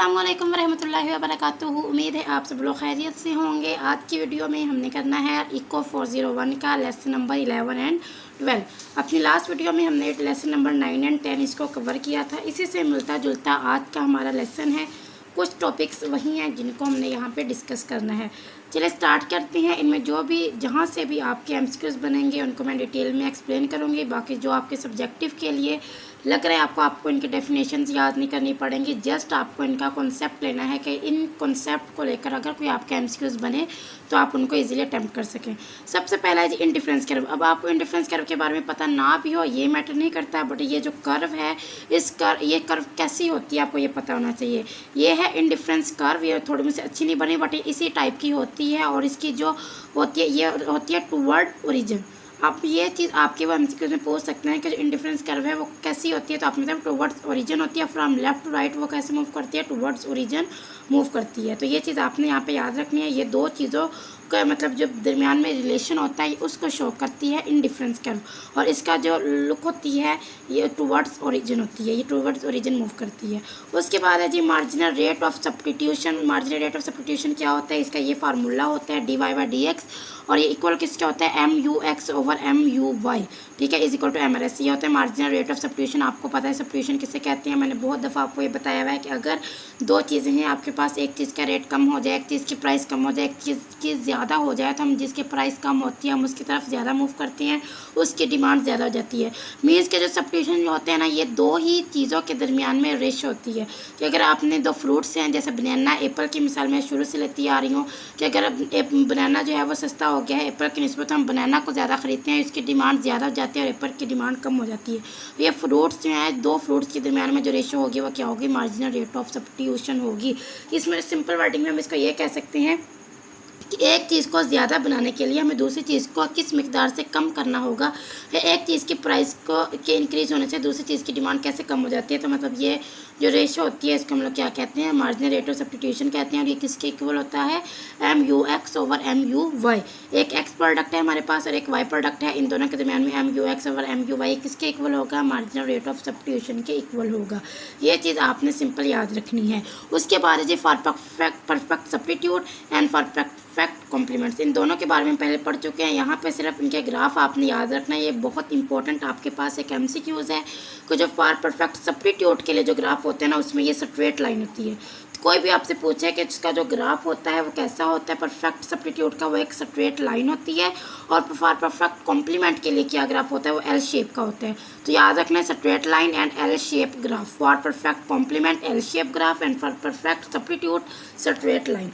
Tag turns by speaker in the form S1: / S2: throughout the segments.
S1: अस्सलाम वालेकुम रहमतुल्लाहि व बरकातुहू। उम्मीद है आप सब लोग खैरियत से होंगे। आज की वीडियो में हमने करना है इको 401 का लेसन नंबर 11 एंड 12। अपनी लास्ट वीडियो में हमने लेसन नंबर 9 एंड 10 इसको कवर किया था। इसी से मिलता जुलता आज का हमारा लेसन है। कुछ टॉपिक्स वही हैं जिनको हमने यहाँ पे डिस्कस करना है। चलिए स्टार्ट करते हैं। इनमें जो भी जहाँ से भी आपके एमसीक्यूज़ बनेंगे उनको मैं डिटेल में एक्सप्लेन करूँगी। बाकी जो आपके सब्जेक्टिव के लिए लग रहा है आपको इनकी डेफिनेशंस याद नहीं करनी पड़ेंगी। जस्ट आपको इनका कॉन्सेप्ट लेना है कि इन कॉन्सेप्ट को लेकर अगर कोई आपके एमसीक्यूज़ बने तो आप उनको इजीली अटेम्प्ट कर सकें। सबसे पहला है जी इंडिफरेंस कर्व। अब आपको इंडिफरेंस कर्व के बारे में पता ना भी हो ये मैटर नहीं करता, बट ये जो कर्व है ये कर्व कैसी होती है आपको ये पता होना चाहिए। ये है इंडिफरेंस कर्व। ये थोड़ी मुझसे अच्छी नहीं बनी बट इसी टाइप की होती है और इसकी जो होती है ये होती है टूवर्ड ओरिजिन। आप ये चीज़ आपके वो एमसीक्यूज़ में पूछ सकते हैं कि जो इंडिफरेंस कर्व है वो कैसी होती है, तो आप मतलब टूवर्ड्स ओरिजिन होती है। फ्रॉम लेफ्ट टू राइट वो कैसे मूव करती है, टूवर्ड्स ओरिजिन मूव करती है। तो ये चीज़ आपने यहाँ पे याद रखनी है। ये दो चीज़ों का मतलब जो दरमियान में रिलेशन होता है उसको शो करती है इंडिफरेंस कर्व। और इसका जो लुक होती है ये टूवर्ड्स ओरिजिन होती है, ये टूवर्ड्स ओरिजिन मूव करती है। उसके बाद है जी marginal rate of substitution. Marginal rate of substitution क्या होता है, इसका ये फार्मूला होता है dy/dx और ये इक्वल किसका होता है mu(x/mu(y), ठीक है, इज इक्वल टू mRS। ये होता है मार्जिनल रेट ऑफ सब्स्टिट्यूशन। आपको पता है सब्स्टिट्यूशन किसे कहते हैं, मैंने बहुत दफ़ा आपको ये बताया हुआ है कि अगर दो चीज़ें हैं आपके पास, एक चीज़ का रेट कम हो जाए, एक चीज़ की प्राइस कम हो जाए, एक चीज़ की ज़्यादा हो जाए तो हम जिसकी प्राइस कम होती है हम उसकी तरफ ज़्यादा मूव करते हैं, उसकी डिमांड ज़्यादा हो जाती है। मीन्स के जो सब्स्टिट्यूशन जो होते हैं ना ये दो ही चीज़ों के दरमियान में रेश होती है कि अगर आपने दो फ्रूट्स हैं जैसे बनाना एप्पल की मिसाल मैं शुरू से लेती आ रही हूँ कि अगर बनाना जो है वो सस्ता हो गया है एप्पल की निस्बत हम बनाना को ज़्यादा ख़रीदते हैं, इसकी डिमांड ज़्यादा हो जाती है और एप्पल की डिमांड कम हो जाती है। ये फ्रूट्स जो हैं दो फ्रूट्स के दरमियान में जो रेशो होगी वो क्या होगी, मार्जिनल रेट ऑफ सब्स्टिट्यूशन होगी। इसमें सिंपल वर्डिंग में हम इसको ये कह सकते हैं कि एक चीज़ को ज़्यादा बनाने के लिए हमें दूसरी चीज़ को किस मिकदार से कम करना होगा, एक चीज़ की प्राइस को के इंक्रीज़ होने से दूसरी चीज़ की डिमांड कैसे कम हो जाती है। तो मतलब ये जो रेशो होती है इसको हम लोग क्या कहते हैं, मार्जिनल रेट ऑफ सब्स्टिट्यूशन कहते हैं। और ये किसके इक्वल होता है, mu(x/mu(y). एक x प्रोडक्ट है हमारे पास और एक y प्रोडक्ट है, इन दोनों के दरमियान में mu(x/mu(y) किसके इक्वल होगा, मार्जिनल रेट ऑफ सब्स्टिट्यूशन के इक्वल होगा। ये चीज़ आपने सिंपल याद रखनी है। उसके बाद जी for perfect substitute and for perfect complements, इन दोनों के बारे में पहले पढ़ चुके हैं। यहाँ पे सिर्फ इनके ग्राफ आपने याद रखना है, ये बहुत इंपॉर्टेंट आपके पास एक एमसीक्यूज़ है कि जो फॉर परफेक्ट सब्स्टिट्यूट के लिए जो ग्राफ होते हैं ना उसमें ये स्ट्रेट लाइन होती है। कोई भी आपसे पूछे कि इसका जो ग्राफ होता है वो कैसा होता है परफेक्ट सब्स्टिट्यूट का, वो एक स्ट्रेट लाइन होती है। और फॉर परफेक्ट कॉम्प्लीमेंट के लिए क्या ग्राफ होता है, वो एल शेप का होता है। तो याद रखना है straight line and L shape graph. For perfect complement L shape graph and for perfect substitute straight line.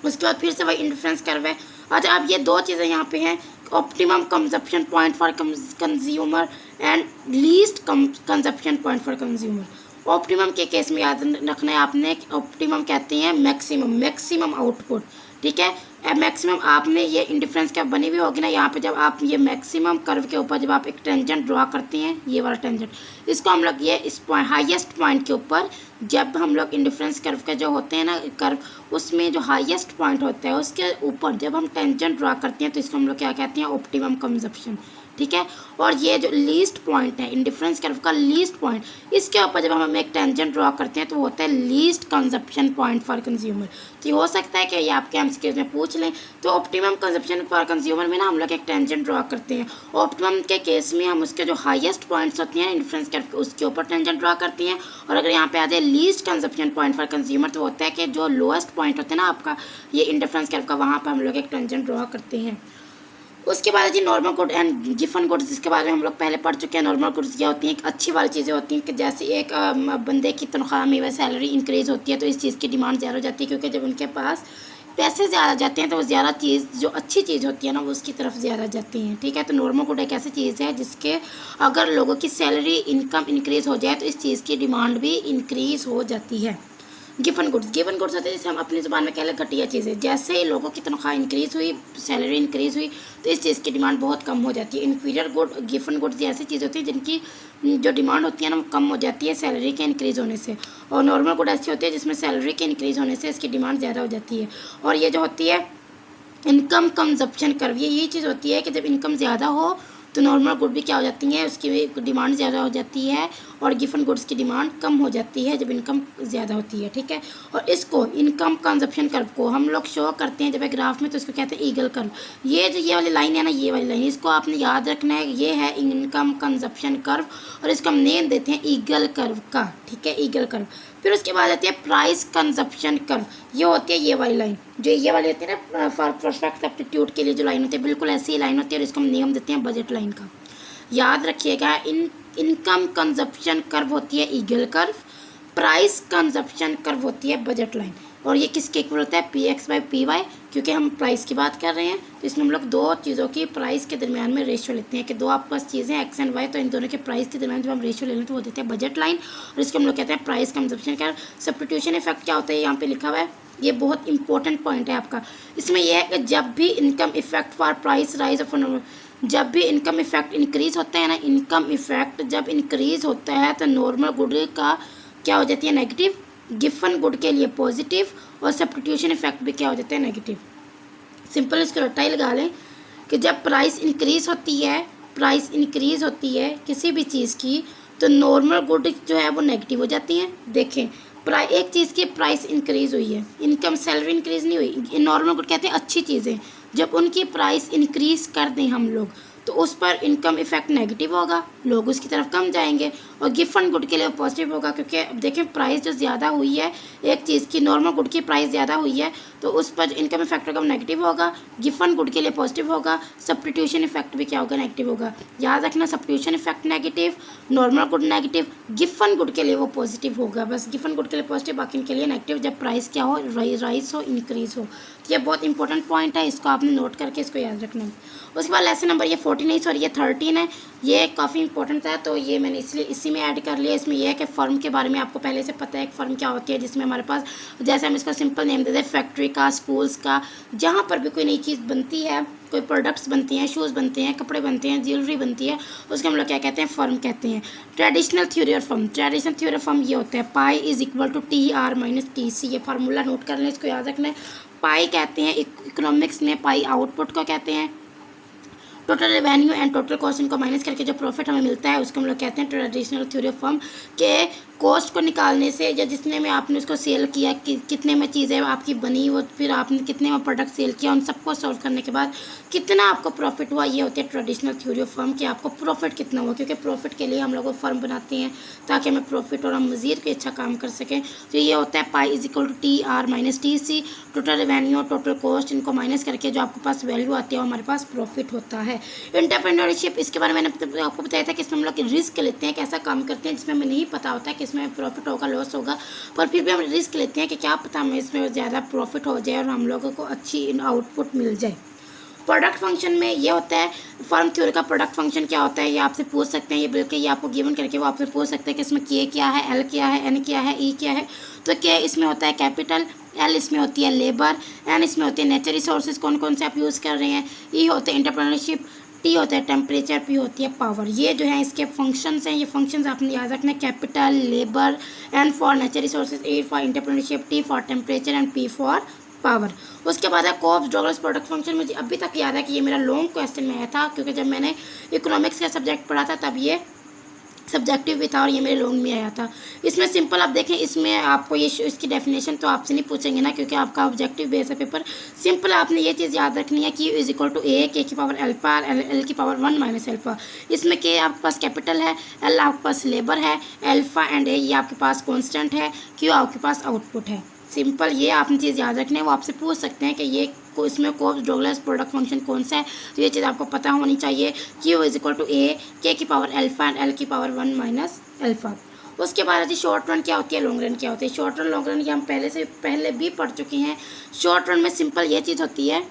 S1: उसके बाद फिर से वही इंडिफरेंस कर्व है। अच्छा अब ये दो चीज़ें यहाँ पे हैं, optimum consumption point for consumer and least consumption point for consumer. Optimum के केस में याद रखना है आपने, ऑप्टिमम कहते हैं मैक्सिमम आउटपुट, ठीक है। मैक्सिमम आपने ये इंडिफरेंस कर्व बनी हुई होगी ना, यहाँ पे जब आप ये मैक्सिमम कर्व के ऊपर जब आप एक टेंजेंट ड्रॉ करते हैं, ये वाला टेंजेंट, इसको हम लोग ये इस पॉइंट हाईएस्ट पॉइंट के ऊपर जब हम लोग इंडिफरेंस कर्व के जो होते हैं ना कर्व उसमें जो हाईएस्ट पॉइंट होता है उसके ऊपर जब हम टेंजेंट ड्रॉ करते हैं तो इसको हम लोग क्या कहते हैं, ऑप्टिमम कंजप्शन, ठीक है। और ये जो लीस्ट पॉइंट है इंडिफरेंस कर्व का लीस्ट पॉइंट, इसके ऊपर जब हम एक टेंजेंट ड्रॉ करते हैं तो वो होता है least consumption point for consumer. तो ये हो सकता है कि ये आपके एमसीक्यूज़ में पूछ लें। तो ऑप्टिमम कंजप्शन फॉर कंज्यूमर में ना हम लोग एक टेंजेंट ड्रॉ करते हैं। ऑप्टिमम के केस में हम उसके जो हाईएस्ट पॉइंट्स होते हैं इंडिफरेंस कर्व उसके ऊपर टेंजेंट ड्रॉ करते हैं। और अगर यहाँ पे आ जाए least consumption point for consumer तो होता है कि जो लोएस्ट पॉइंट होता है ना आपका ये इंडिफरेंस कर्व का, वहाँ पर हम लोग एक टेंजेंट ड्रॉ करते हैं। उसके बाद जी नॉर्मल गुड एंड गिवन गुड्स, जिसके बारे में हम लोग पहले पढ़ चुके हैं। नॉर्मल गुड्स क्या होती हैं, एक अच्छी वाली चीज़ें होती हैं कि जैसे एक बंदे की तनख्वाह में सैलरी इंक्रीज़ होती है तो इस चीज़ की डिमांड ज़्यादा हो जाती है, क्योंकि जब उनके पास पैसे ज़्यादा जाते हैं तो वो ज़्यादा चीज़ जो अच्छी चीज़ होती है ना वो उसकी तरफ ज़्यादा जाती हैं, ठीक है। तो नॉर्मल गुड एक ऐसी चीज़ है जिसके अगर लोगों की सैलरी इनकम इंक्रीज़ हो जाए तो इस चीज़ की डिमांड भी इंक्रीज़ हो जाती है। गिवन गुड्स होते हैं जैसे हम अपनी ज़ुबान में कह लें घटिया चीज़ें। जैसे लोगों की तनख्वाह इंक्रीज़ हुई, सैलरी इंक्रीज़ हुई तो इस चीज़ की डिमांड बहुत कम हो जाती है। इन्फीरियर गुड गिवन गुड्स ऐसी चीज़ होती है जिनकी जो डिमांड होती है ना वो कम हो जाती है सैलरी के इंक्रीज़ होने से। और नॉर्मल गुड ऐसी होती है जिसमें सैलरी के इंक्रीज़ होने से इसकी डिमांड ज़्यादा हो जाती है। और ये जो होती है इनकम कंजप्शन कर्व, ये चीज़ होती है कि जब इनकम ज़्यादा हो तो नॉर्मल गुड भी क्या हो जाती हैं, उसकी डिमांड ज़्यादा हो जाती है और गिवन गुड्स की डिमांड कम हो जाती है जब इनकम ज़्यादा होती है, ठीक है। और इसको इनकम कंजप्शन कर्व को हम लोग शो करते हैं जब एक ग्राफ में, तो इसको कहते हैं ईगल कर्व। ये जो ये वाली लाइन है ना, ये वाली लाइन, इसको आपने याद रखना है, ये है इनकम कंजप्शन कर्व और इसको हम नेम देते हैं ईगल कर्व का, ठीक है, ईगल कर्व। फिर उसके बाद आती है प्राइस कंजप्शन कर्व, ये होती है ये वाली लाइन, जो ये वाली होती है ना फॉर परफेक्ट सब्स्टिट्यूट के लिए जो लाइन होती है, बिल्कुल ऐसी ही लाइन होती है और इसको हम नियम देते हैं बजट लाइन का। याद रखिएगा, इनकम कंजप्शन कर्व होती है eagle curve, price consumption curve होती है बजट लाइन। और ये किसके इक्वल होता है, PX/PY, क्योंकि हम प्राइस की बात कर रहे हैं तो इसमें हम लोग दो चीज़ों की प्राइस के दरमियान में रेशियो लेते हैं कि दो आपके पास चीज़ें X एंड Y, तो इन दोनों के प्राइस के दरमियान जब हम रेशियो ले लें तो वो देते हैं बजट लाइन और इसको हम लोग कहते हैं price consumption curve. Substitution effect क्या होता है, यहाँ पे लिखा हुआ है, ये बहुत इंपॉर्टेंट पॉइंट है आपका। इसमें यह है कि जब भी income effect for price rise of, जब भी इनकम इफेक्ट इंक्रीज होता है ना, इनकम इफेक्ट जब इंक्रीज होता है तो नॉर्मल गुड का क्या हो जाती है, नेगेटिव, गिवन गुड के लिए पॉजिटिव और सब्स्टिट्यूशन इफेक्ट भी क्या हो जाता है, नेगेटिव। सिंपल इसको रटाई लगा लें कि जब प्राइस इंक्रीज होती है, प्राइस इंक्रीज होती है किसी भी चीज़ की, तो नॉर्मल गुड जो है वो नेगेटिव हो जाती हैं। देखें, एक चीज़ की प्राइस इंक्रीज हुई है, इनकम सैलरी इंक्रीज नहीं हुई, नॉर्मल गुड कहते हैं अच्छी चीज़ें, जब उनकी प्राइस इंक्रीज कर दें हम लोग तो उस पर इनकम इफेक्ट नेगेटिव होगा, लोग उसकी तरफ कम जाएंगे। और गिवन गुड के लिए पॉजिटिव होगा, क्योंकि अब देखें प्राइस जो ज़्यादा हुई है एक चीज़ की, नॉर्मल गुड की प्राइस ज़्यादा हुई है तो उस पर इनकम इफेक्ट होगा नेगेटिव होगा, गिवन गुड के लिए पॉजिटिव होगा, सब्स्टिट्यूशन इफेक्ट भी क्या होगा, नेगेटिव होगा। याद रखना, substitution effect negative, normal good negative, given good के लिए वो पॉजिटिव होगा, बस गिवन गुड के लिए पॉजिटिव, बाकी इनके लिए नेगेटिव जब प्राइस क्या हो, राइज हो, इंक्रीज हो। तो ये बहुत इंपॉर्टेंट पॉइंट है, इसको आपने नोट करके इसको याद रखना है। उसके बाद लेसन नंबर ये 14 सॉरी ये 13 है, ये काफ़ी इंपॉर्टेंट था तो ये मैंने इसलिए इसी में ऐड कर लिया। इसमें यह है कि फर्म के बारे में आपको पहले से पता है, एक फर्म क्या होती है, जिसमें हमारे पास जैसे हम इसका सिंपल नेम देते हैं फैक्ट्री का, स्कूल्स का, जहाँ पर भी कोई नई चीज़ बनती है, कोई प्रोडक्ट्स बनती हैं, शूज़ बनते हैं, कपड़े बनते हैं, ज्वेलरी बनती है, उसको हम लोग क्या कहते हैं, फर्म कहते हैं। Traditional theory of firm, traditional theory of firm ये होता है pi is equal to TR-TC, ये फार्मूला नोट कर लें, इसको याद रखना है। पाई कहते हैं इकोनॉमिक्स में, पाई आउटपुट को कहते हैं, total revenue and total cost इनको माइनस करके जो प्रॉफिट हमें मिलता है उसको हम लोग कहते हैं ट्रेडिशनल थ्योरी ऑफ फर्म। के कॉस्ट को निकालने से या जितने में आपने उसको सेल किया, कितने में चीज़ें आपकी बनी, वो फिर आपने कितने में प्रोडक्ट सेल किया, उन सबको सॉल्व करने के बाद कितना आपको प्रॉफिट हुआ, ये होती है ट्रेडिशनल थ्योरी ऑफ फर्म कि आपको प्रॉफिट कितना हुआ, क्योंकि प्रॉफिट के लिए हम लोग फर्म बनाते हैं ताकि हमें प्रॉफिट और हम मज़ीद कोई अच्छा काम कर सकें। तो ये होता है pi is equal to TR-TC, total revenue total cost इनको माइनस करके जो आपके पास वैल्यू आती है वो हमारे पास प्रॉफिट होता है। एंटरप्रेन्योरशिप, इसके बारे में मैंने आपको बताया था कि इसमें हम लोग रिस्क लेते हैं, कैसा काम करते हैं जिसमें हमें नहीं पता होता है कि इसमें प्रॉफिट होगा लॉस होगा, पर फिर भी हम रिस्क लेते हैं कि क्या पता हमें इसमें ज़्यादा प्रॉफिट हो जाए और हम लोगों को अच्छी आउटपुट मिल जाए। प्रोडक्ट फंक्शन में ये होता है, फर्म थ्योरी का प्रोडक्ट फंक्शन क्या होता है ये आपसे पूछ सकते हैं, ये बिल्कुल ये आपको गिवन करके वो आपसे पूछ सकते हैं कि इसमें K क्या है, L क्या है, N क्या है, E क्या है। तो K इसमें होता है कैपिटल, L इसमें होती है लेबर, N इसमें होती है नेचर रिसोर्सेज कौन कौन से आप यूज़ कर रहे हैं, E होते हैं एंटरप्रेन्योरशिप, T होता है टेम्परेचर, P होती है पावर। ये जो है इसके फंक्शंस हैं, ये फंक्शंस आपने याद रखना है, capital, labour, N for nature resources, A for entrepreneurship, T for temperature and P for power. उसके बाद है कोप्स डॉलर्स प्रोडक्ट फंक्शन। मुझे अभी तक याद है कि ये मेरा लॉन्ग क्वेश्चन में आया था, क्योंकि जब मैंने इकोनॉमिक्स का सब्जेक्ट पढ़ा था तब ये सब्जेक्टिव भी था और ये मेरे लॉन्ग में आया था। इसमें सिंपल आप देखें, इसमें आपको ये इसकी डेफिनेशन तो आपसे नहीं पूछेंगे ना, क्योंकि आपका ऑब्जेक्टिव बेस है पेपर। सिंपल आपने ये चीज़ याद रखनी है कि is equal to A, K की पावर अल्फा, L की पावर 1 माइनस अल्फा। इसमें K आपके पास कैपिटल है, L आपके पास लेबर है, अल्फा एंड A ये आपके पास कॉन्स्टेंट है, Q आपके पास आउटपुट है। सिंपल ये आपने चीज़ याद रखनी है, वो आपसे पूछ सकते हैं कि ये इसमें कोप्स डॉलर्स प्रोडक्ट फंक्शन कौन सा है, तो ये चीज़ आपको पता होनी चाहिए। Q is equal to A, K की पावर अल्फा एंड L की पावर 1 माइनस अल्फा। उसके बाद जी शॉर्ट रन क्या होती है, लॉन्ग रन क्या होती है। शॉर्ट रन लॉन्ग रन ये हम पहले भी पढ़ चुके हैं। शॉर्ट रन में सिंपल ये चीज़ होती है,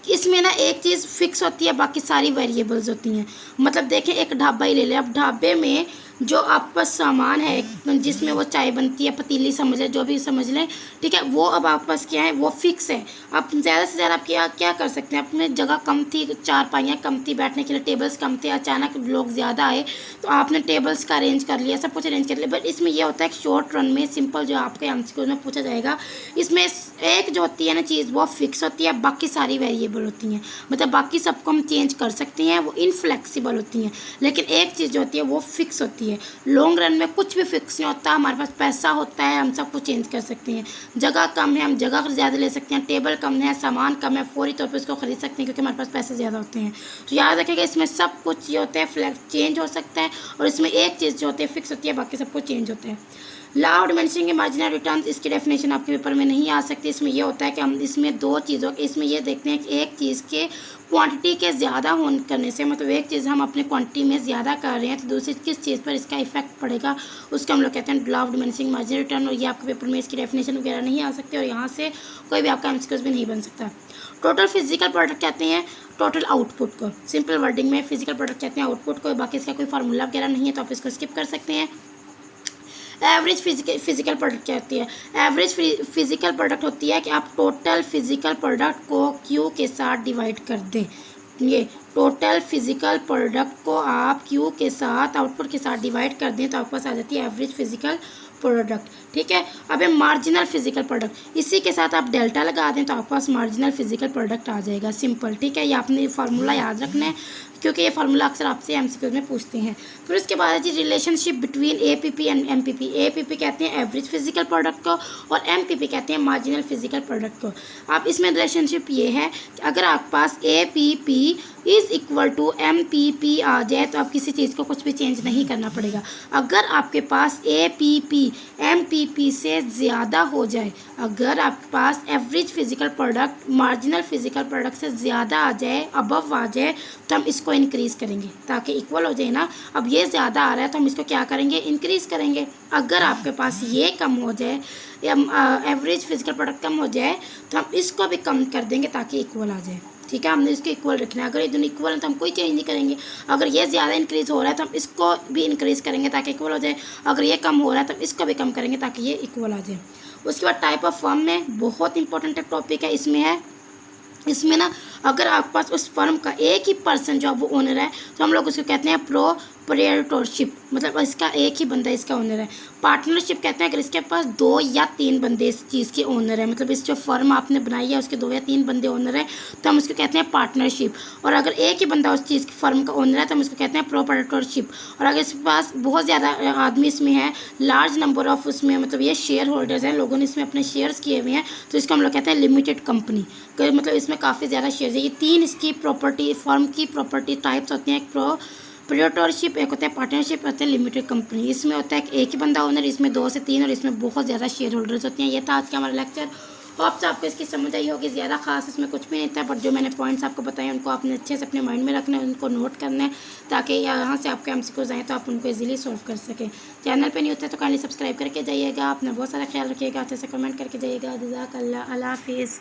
S1: इसमें ना एक चीज़ फिक्स होती है, बाकी सारी वेरिएबल्स होती हैं। मतलब देखें एक ढाबा ही ले लें, अब ढाबे में जो आपके पास सामान है जिसमें वो चाय बनती है, पतीली समझ लें, जो भी समझ लें, ठीक है, वो अब आपके पास क्या है, वो फिक्स है। आप ज़्यादा से ज़्यादा आप क्या क्या कर सकते हैं, अपने जगह कम थी, चारपाइयाँ कम थी बैठने के लिए, टेबल्स कम थे, अचानक लोग ज़्यादा आए तो आपने टेबल्स का अरेंज कर लिया, सब कुछ अरेंज कर लिया। बट इसमें यह होता है कि शॉर्ट रन में सिंपल जो आपके एमसीक्यू में पूछा जाएगा, इसमें एक जो होती है ना चीज़ वो फिक्स होती है, बाकी सारी वेरिएबल होती हैं, मतलब बाकी सबको हम चेंज कर सकते हैं, वो इनफ्लेक्सिबल होती हैं, लेकिन एक चीज़ जो होती है वो फिक्स होती है। लॉन्ग रन में कुछ भी फिक्स नहीं होता, हमारे पास पैसा होता है, हम सब कुछ चेंज कर सकते हैं। जगह कम है, हम जगह ज़्यादा ले सकते हैं, टेबल कम है, सामान कम है, फौरी तौर पर उसको खरीद सकते हैं क्योंकि हमारे पास पैसे ज़्यादा होते हैं। तो याद रखिएगा इसमें सब कुछ ये होता है फ्लैक्स चेंज हो सकता है, और इसमें एक चीज़ जो होती है फिक्स होती है, बाकी सब कुछ चेंज होता है। लॉ ऑफ डिमिनिशिंग के मार्जिनल रिटर्न्स, इसकी डेफिनेशन आपके पेपर में नहीं आ सकती। इसमें यह होता है कि हम इसमें दो चीज़ों इसमें ये देखते हैं कि एक चीज़ के क्वांटिटी के ज़्यादा होने करने से, मतलब एक चीज़ हम अपने क्वांटिटी में ज़्यादा कर रहे हैं तो दूसरी किस चीज़ पर इसका इफेक्ट पड़ेगा, उसको हम लोग कहते हैं law of diminishing marginal return. और ये आपके पेपर में इसकी डेफिनेशन वगैरह नहीं आ सकती और यहाँ से कोई भी आपका एमसीक्यूज भी नहीं बन सकता। टोटल फिजिकल प्रोडक्ट कहते हैं टोटल आउटपुट को, सिंपल वर्डिंग में फिजिकल प्रोडक्ट कहते हैं आउटपुट को, बाकी इसका कोई फार्मूला वगैरह नहीं है तो आप इसको स्किप कर सकते हैं। एवरेज फिजिकल प्रोडक्ट क्या होती है, एवरेज फिजिकल प्रोडक्ट होती है कि आप टोटल फिजिकल प्रोडक्ट को क्यू के साथ डिवाइड कर दें। ये टोटल फिजिकल प्रोडक्ट को आप क्यू के साथ आउटपुट के साथ डिवाइड कर दें तो आपके पास आ जाती है एवरेज फिजिकल प्रोडक्ट, ठीक है। अब ये मार्जिनल फिजिकल प्रोडक्ट, इसी के साथ आप डेल्टा लगा दें तो आपके पास मार्जिनल फिजिकल प्रोडक्ट आ जाएगा, सिंपल, ठीक है। ये आपने फार्मूला याद रखना है क्योंकि ये फार्मूला अक्सर आपसे एमसीक्यू में पूछते हैं। फिर उसके बाद है जी relationship between APP and MPP. APP कहते हैं एवरेज फिजिकल प्रोडक्ट को और एमपीपी कहते हैं मार्जिनल फिजिकल प्रोडक्ट को। अब इसमें रिलेशनशिप ये है कि अगर आपके पास APP is equal to MPP आ जाए तो आप किसी चीज़ को कुछ भी चेंज नहीं करना पड़ेगा। अगर आपके पास एपीपी एमपीपी से ज़्यादा हो जाए, अगर आपके पास average physical product marginal physical product से ज़्यादा आ जाए, अबव आ जाए, तो हम इसको इंक्रीज़ करेंगे ताकि इक्वल हो जाए ना। अब ये ज़्यादा आ रहा है तो हम इसको क्या करेंगे, इंक्रीज़ करेंगे। अगर आपके पास ये कम हो जाए या एवरेज फिजिकल प्रोडक्ट कम हो जाए तो हम इसको भी कम कर देंगे ताकि इक्वल आ जाए, ठीक है। हमने इसको इक्वल रखना है, अगर ये दोनों इक्वल है तो हम कोई चेंज नहीं करेंगे। अगर ये ज़्यादा इंक्रीज़ हो रहा है तो हम इसको भी इंक्रीज़ करेंगे ताकि इक्वल हो जाए, अगर ये कम हो रहा है तो इसको भी कम करेंगे ताकि ये इक्वल आ जाए। उसके बाद टाइप ऑफ फर्म में बहुत इंपॉर्टेंट टॉपिक है, इसमें ना अगर आपके पास उस फर्म का एक ही पर्सन जो वो ओनर है तो हम लोग उसको कहते हैं प्रोप्राइटरशिप, मतलब इसका एक ही बंदा इसका ओनर है। पार्टनरशिप कहते हैं अगर इसके पास 2 या 3 बंदे इस चीज़ के ओनर है, मतलब इस जो फर्म आपने बनाई है उसके 2 या 3 बंदे ओनर है तो हम उसको कहते हैं पार्टनरशिप। और अगर एक ही बंदा उस चीज़ की फर्म का ओनर है तो हम उसको कहते हैं प्रोप्राइटरशिप। और अगर इसके पास बहुत ज़्यादा आदमी इसमें है, लार्ज नंबर ऑफ उसमें मतलब ये शेयर होल्डर्स हैं, लोगों ने इसमें अपने शेयर्स किए हुए हैं, तो इसको हम लोग कहते हैं लिमिटेड कंपनी, मतलब इसमें काफ़ी ज़्यादा शेयर्स है। ये 3 इसकी प्रॉपर्टी फर्म की प्रॉपर्टी टाइप्स होती हैं, एक प्रोप्राइटरशिप, एक होता है पार्टनरशिप, होता है लिमिटेड कंपनी। इसमें होता है एक ही बंदा ओनर, इसमें 2 से 3 और इसमें बहुत ज़्यादा शेयर होल्डर्स होते हैं। ये था आज का हमारा लेक्चर। होप से आपको इसकी समझ आई होगी। ज़्यादा खास इसमें कुछ भी नहीं था, बट जो मैंने पॉइंट्स आपको बताए उनको आपने अच्छे से अपने माइंड में रखना है, उनको नोट करना है ताकि यहाँ से आपके एमसीक्यूज आए तो आप उनको इजीली सॉल्व कर सकें। चैनल पे नहीं होता तो काइंडली सब्सक्राइब करके जाइएगा। अपना बहुत सारा ख्याल रखिएगा, अच्छे से कमेंट करके जाइएगा। जज़ाकल्लाह, अल्लाह हाफिज़।